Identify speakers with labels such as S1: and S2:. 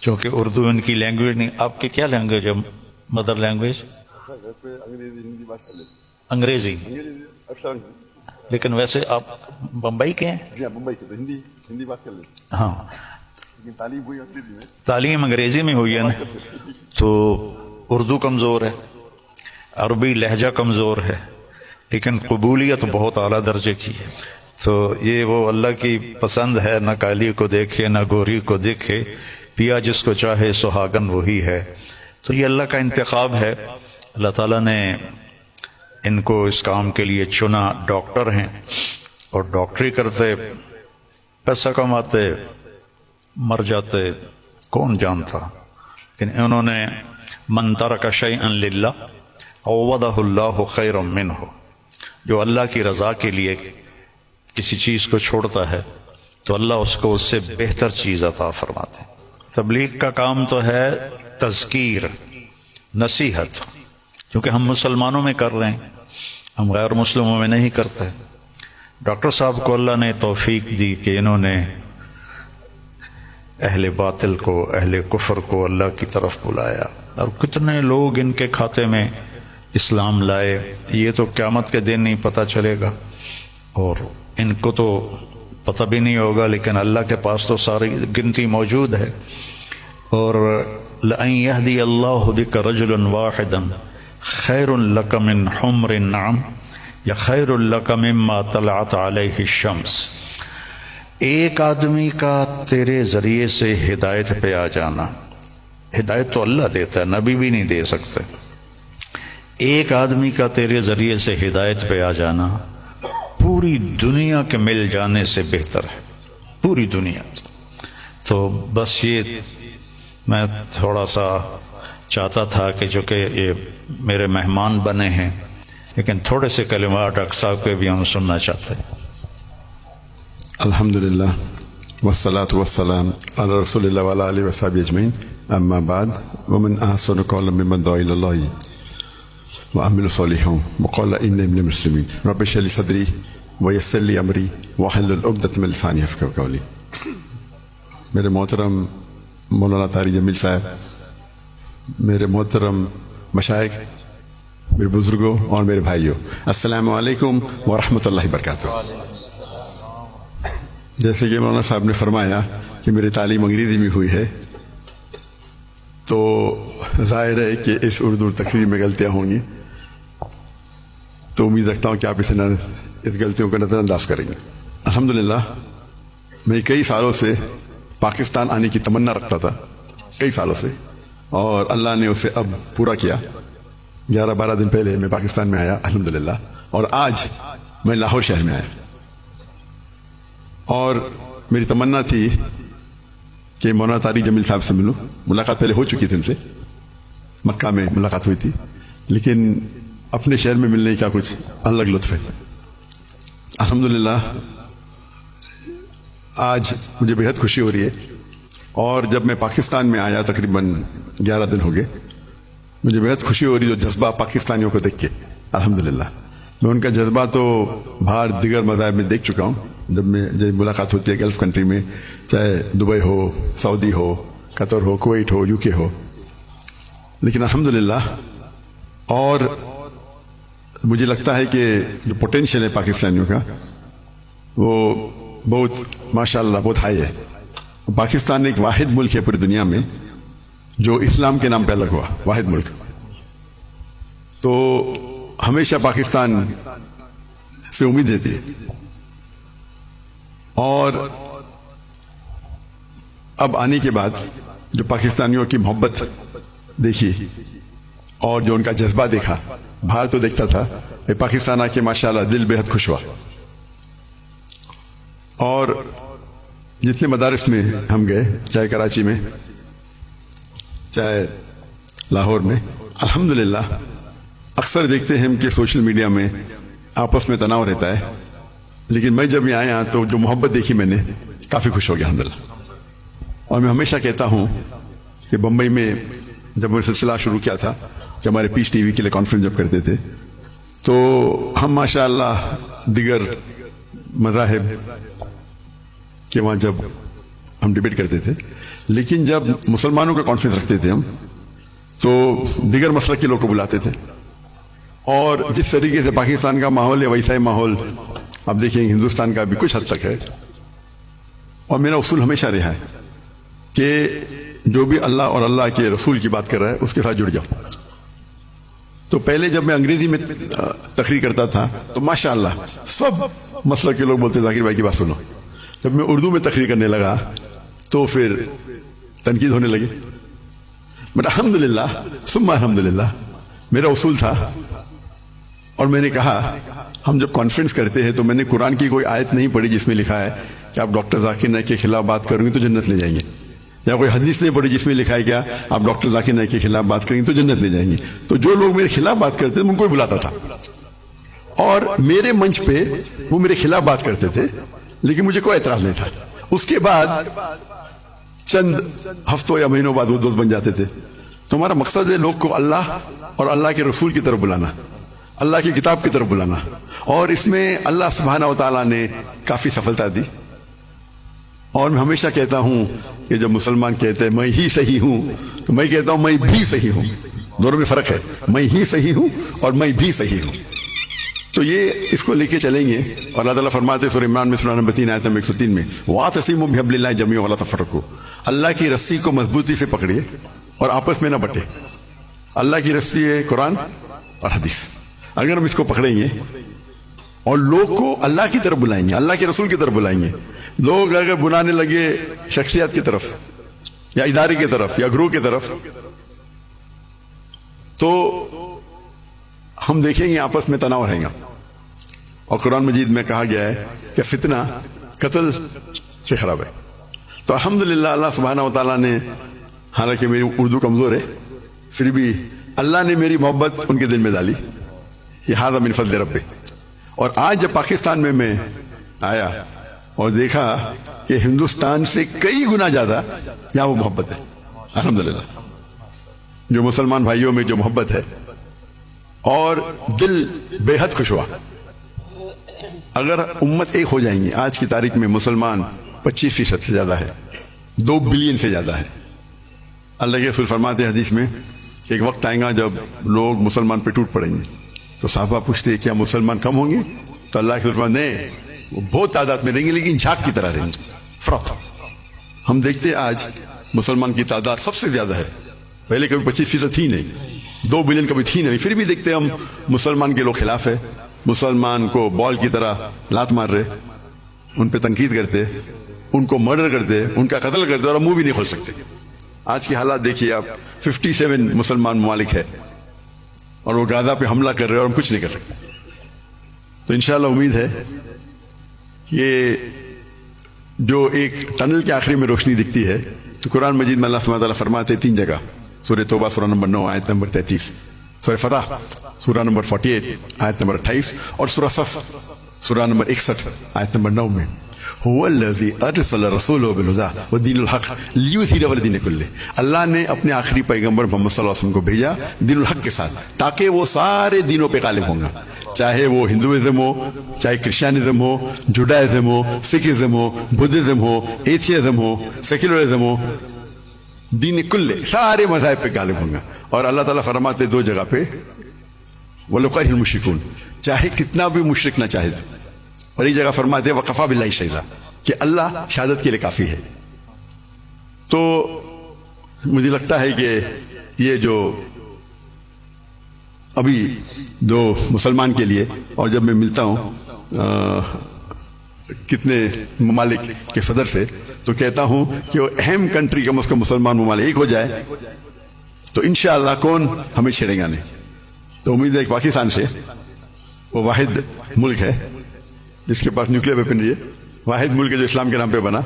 S1: چونکہ اردو ان کی لینگویج نہیں. آپ کی کیا لینگویج ہے مدر لینگویج؟
S2: گھر پہ انگریزی ہندی بات کر لیتے
S1: انگریزی.
S2: انگریزی اکثر.
S1: لیکن ویسے آپ بمبئی کے ہیں؟
S2: جی ہاں ممبئی کے تو ہندی بات کر لیتے
S1: ہاں.
S2: لیکن تعلیم ہوئی انگریزی میں.
S1: تعلیم انگریزی میں ہوئی ہے نا, تو اردو کمزور ہے, عربی لہجہ کمزور ہے, لیکن قبولیت بہت اعلیٰ درجے کی ہے. تو یہ وہ اللہ کی پسند ہے, نہ کالی کو دیکھے نہ گوری کو دیکھے, پیا جس کو چاہے سہاگن وہی ہے. تو یہ اللہ کا انتخاب ہے. اللہ تعالیٰ نے ان کو اس کام کے لیے چنا. ڈاکٹر ہیں اور ڈاکٹری کرتے, پیسہ کماتے, مر جاتے, کون جانتا. لیکن انہوں نے من ترک شیئا للہ عوضہ اللہ خیرا منہ, جو اللہ کی رضا کے لیے کسی چیز کو چھوڑتا ہے تو اللہ اس کو اس سے بہتر چیز عطا فرماتے. تبلیغ کا کام تو ہے تذکیر, نصیحت, کیونکہ ہم مسلمانوں میں کر رہے ہیں, ہم غیر مسلموں میں نہیں کرتے. ڈاکٹر صاحب کو اللہ نے توفیق دی کہ انہوں نے اہل باطل کو, اہل کفر کو اللہ کی طرف بلایا, اور کتنے لوگ ان کے کھاتے میں اسلام لائے. یہ تو قیامت کے دن نہیں پتہ چلے گا, اور ان کو تو پتہ بھی نہیں ہوگا, لیکن اللہ کے پاس تو ساری گنتی موجود ہے. اور لَأَن يَهْدِيَ اللَّهُ بِكَ رَجُلًا وَاحِدًا خَيْرٌ لَكَ مِنْ حُمْرِ النَّعَمِ یا خَيْرٌ لَكَ مِمَّا طَلَعَتْ عَلَيْهِ الشَّمْسُ. ایک آدمی کا تیرے ذریعے سے ہدایت پہ آ جانا, ہدایت تو اللہ دیتا ہے, نبی بھی نہیں دے سکتے. ایک آدمی کا تیرے ذریعے سے ہدایت پہ آ جانا پوری دنیا کے مل جانے سے بہتر ہے, پوری دنیا. تو بس یہ میں تھوڑا سا چاہتا تھا کہ جو کہ یہ میرے مہمان بنے ہیں, لیکن تھوڑے سے کلمات ڈاکٹر صاحب کے بھی ہم سننا چاہتے ہیں.
S2: الحمدللہ والصلاة والسلام علی رسول اللہ وعلی آلہ وصحبہ اجمعین. اما بعد ومن احسن قولا ممن دعا الی اللہ وعمل صالحا وقال انی من المسلمین. رب اشرح لی صدری ویسر لی امری واحلل عقدۃ من لسانی یفقہوا قولی. میرے محترم مولانا طارق جمیل صاحب, میرے محترم مشائخ, میرے بزرگوں اور میرے بھائیوں, السلام علیکم ورحمۃ اللہ وبرکاتہ. جیسے کہ مولانا صاحب نے فرمایا کہ میری تعلیم انگریزی میں ہوئی ہے, تو ظاہر ہے کہ اس اردو تقریر میں غلطیاں ہوں گی, تو امید رکھتا ہوں کہ آپ اس غلطیوں کو نظر انداز کریں گے. الحمدللہ میں کئی سالوں سے پاکستان آنے کی تمنا رکھتا تھا, کئی سالوں سے, اور اللہ نے اسے اب پورا کیا. 11-12 دن پہلے میں پاکستان میں آیا الحمدللہ, اور آج میں لاہور شہر میں آیا. اور میری تمنا تھی کہ مولانا طارق جمیل صاحب سے ملوں. ملاقات پہلے ہو چکی تھی ان سے, مکہ میں ملاقات ہوئی تھی, لیکن اپنے شہر میں ملنے کا کچھ الگ لطف ہے. الحمدللہ آج مجھے بہت خوشی ہو رہی ہے, اور جب میں پاکستان میں آیا تقریباً 11 دن ہو گئے, مجھے بہت خوشی ہو رہی ہے جو جذبہ پاکستانیوں کو دیکھ کے. الحمدللہ میں ان کا جذبہ تو باہر دیگر مذاہب میں دیکھ چکا ہوں. جب ملاقات ہوتی ہے گلف کنٹری میں, چاہے دبئی ہو, سعودی ہو, قطر ہو, کویت ہو, UK ہو, لیکن الحمدللہ, اور مجھے لگتا ہے کہ جو پوٹینشیل ہے پاکستانیوں کا وہ بہت ماشاءاللہ بہت ہائی ہے. پاکستان ایک واحد ملک ہے پوری دنیا میں جو اسلام کے نام پہ الگ ہوا, واحد ملک. تو ہمیشہ پاکستان سے امید رہتی ہے, اور اب آنے کے بعد جو پاکستانیوں کی محبت دیکھی اور جو ان کا جذبہ دیکھا, باہر تو دیکھتا تھا, پاکستان آ کے ماشاءاللہ دل بہت خوش ہوا. اور جتنے مدارس میں ہم گئے, چاہے کراچی میں, چاہے لاہور میں, الحمدللہ اکثر دیکھتے ہیں ہم کہ سوشل میڈیا میں آپس میں تناؤ رہتا ہے, لیکن میں جب یہاں آیا تو جو محبت دیکھی میں نے, کافی خوش ہو گیا الحمدللہ. اور میں ہمیشہ کہتا ہوں کہ بمبئی میں جب میں سلسلہ شروع کیا تھا کہ ہمارے پیس ٹی وی کے لیے کانفرنس جب کرتے تھے, تو ہم ماشاءاللہ دیگر مذاہب کہ وہاں جب ہم ڈیبیٹ کرتے تھے, لیکن جب مسلمانوں کا کانفرنس رکھتے تھے ہم تو دیگر مسلک کے لوگ کو بلاتے تھے، اور جس طریقے سے پاکستان کا ماحول ہے ویسا ہی ماحول اب دیکھیں ہندوستان کا بھی کچھ حد تک ہے. اور میرا اصول ہمیشہ رہا ہے کہ جو بھی اللہ اور اللہ کے رسول کی بات کر رہا ہے اس کے ساتھ جڑ جاؤ. تو پہلے جب میں انگریزی میں تقریر کرتا تھا تو ماشاءاللہ سب مسلک کے لوگ بولتے ذاکر بھائی کی بات سنو. جب میں اردو میں تقریر کرنے لگا تو پھر تنقید ہونے لگی. بٹ الحمدللہ ثم الحمدللہ میرا اصول تھا، اور میں نے کہا ہم جب کانفرنس کرتے ہیں تو میں نے قرآن کی کوئی آیت نہیں پڑھی جس میں لکھا ہے کہ آپ ڈاکٹر ذاکر نائک کے خلاف بات کریں گے تو جنت لے جائیں گے، یا کوئی حدیث نہیں پڑھی جس میں لکھا ہے کیا آپ ڈاکٹر ذاکر نائک کے خلاف بات کریں گے تو جنت لے جائیں گے. تو جو لوگ میرے خلاف بات کرتے تھے ان کو ہی بلاتا تھا، اور میرے منچ پہ وہ میرے خلاف بات کرتے تھے لیکن مجھے کوئی اعتراض نہیں تھا. اس کے بعد چند ہفتوں یا مہینوں بعد وہ دوست بن جاتے تھے. تو ہمارا مقصد ہے لوگ کو اللہ اور اللہ کے رسول کی طرف بلانا، اللہ کی کتاب کی طرف بلانا، اور اس میں اللہ سبحانہ و تعالیٰ نے کافی سفلتا دی. اور میں ہمیشہ کہتا ہوں کہ جب مسلمان کہتے ہیں میں ہی صحیح ہوں تو میں کہتا ہوں میں بھی صحیح ہوں. دونوں میں فرق ہے، میں ہی صحیح ہوں اور میں بھی صحیح ہوں. تو یہ اس کو لے کے چلیں گے. اور اللہ تعالیٰ فرماتے ہیں سورہ عمران میں سورہ نمبر 3 آیت نمبر 103 میں وَاعْتَصِمُوا بِحَبْلِ اللَّهِ جَمِيعًا وَلَا تَفَرَّقُوا، اللہ کی رسی کو مضبوطی سے پکڑیے اور آپس میں نہ بٹے. اللہ کی رسی ہے قرآن اور حدیث. اگر ہم اس کو پکڑیں گے اور لوگ کو اللہ کی طرف بلائیں گے، اللہ کے رسول کی طرف بلائیں گے، لوگ اگر بلانے لگے شخصیات کی طرف یا ادارے کی طرف یا گروہ کی طرف تو ہم دیکھیں گے آپس میں تناؤ رہے گا. اور قرآن مجید میں کہا گیا ہے کہ فتنہ قتل سے خراب ہے. تو الحمدللہ اللہ سبحانہ و تعالیٰ نے، حالانکہ میری اردو کمزور ہے پھر بھی اللہ نے میری محبت ان کے دل میں ڈالی. یہ ھذا من فضل ربی. اور آج جب پاکستان میں آیا اور دیکھا کہ ہندوستان سے کئی گنا زیادہ یہاں وہ محبت ہے الحمدللہ. جو مسلمان بھائیوں میں جو محبت ہے اور دل بے حد خوش ہوا. اگر امت ایک ہو جائیں گی، آج کی تاریخ میں مسلمان 25% سے زیادہ ہے، 2 بلین سے زیادہ ہے. اللہ کے رسول فرماتے ہیں حدیث میں کہ ایک وقت آئے گا جب لوگ مسلمان پہ ٹوٹ پڑیں گے. تو صحابہ پوچھتے ہیں کیا مسلمان کم ہوں گے؟ تو اللہ کے رسول فرماتے ہیں نہیں، وہ بہت تعداد میں رہیں گے لیکن جھاگ کی طرح رہیں گے. فرق ہم دیکھتے ہیں آج مسلمان کی تعداد سب سے زیادہ ہے. پہلے کبھی 25% تھی نہیں، 2 بلین کبھی تھی نہیں. پھر بھی دیکھتے ہم مسلمان کے لوگ خلاف ہے، مسلمان کو بال کی طرح لات مار رہے، ان پہ تنقید کرتے، ان کو مرڈر کرتے، ان کا قتل کرتے اور منہ بھی نہیں کھول سکتے. آج کی حالات دیکھیے آپ، 57 مسلمان ممالک ہے اور وہ غزہ پہ حملہ کر رہے ہیں اور ہم کچھ نہیں کر سکتے. تو انشاءاللہ امید ہے کہ جو ایک ٹنل کے آخری میں روشنی دکھتی ہے تو قرآن مجید میں اللہ سبحانہ تعالیٰ فرماتے ہیں 3 جگہ، سورہ توبہ سورہ نمبر 9 آیت نمبر 33، سورہ فتح سورہ نمبر 48 آیت نمبر 28 اور سورہ صف سورہ نمبر 61 آیت نمبر 9 میں هو الذی ارسل رسولہ بالہدی ودین الحق لیظہرہ علی الدین کلہ. اللہ نے اپنے آخری پیغمبر محمد صلی اللہ علیہ وسلم کو بھیجا دین الحق کے ساتھ تاکہ وہ سارے دینوں پہ غالب ہوں گا، چاہے وہ ہندوازم ہو، چاہے کرسچینزم ہو، جوڈائزم ہو، سکھزم ہو، بدھزم ہو، ایتھیزم ہو، سیکولرزم ہو، دین کلے سارے مذاہب پہ غالب ہوں گا. اور اللہ تعالیٰ فرماتے 2 جگہ پہ وَلَوْ كَرِهَ الْمُشْرِكُونَ، چاہے کتنا بھی مشرک نہ چاہے. اور ایک جگہ فرماتے وَكَفَىٰ بِاللَّهِ شَهِيدًا، کہ اللہ شہادت کے لیے کافی ہے. تو مجھے لگتا ہے کہ یہ جو ابھی جو مسلمان کے لیے، اور جب میں ملتا ہوں کتنے ممالک کے صدر سے تو کہتا ہوں کہ وہ اہم کنٹری کم از کم مسلمان ممالک ایک ہو جائے تو انشاءاللہ کون ہمیں چھیڑے گا نہیں. تو امید ہے کہ پاکستان سے وہ واحد ملک ہے جس کے پاس نیوکلیر ویپنری ہے، واحد ملک ہے جو اسلام کے نام پہ بنا.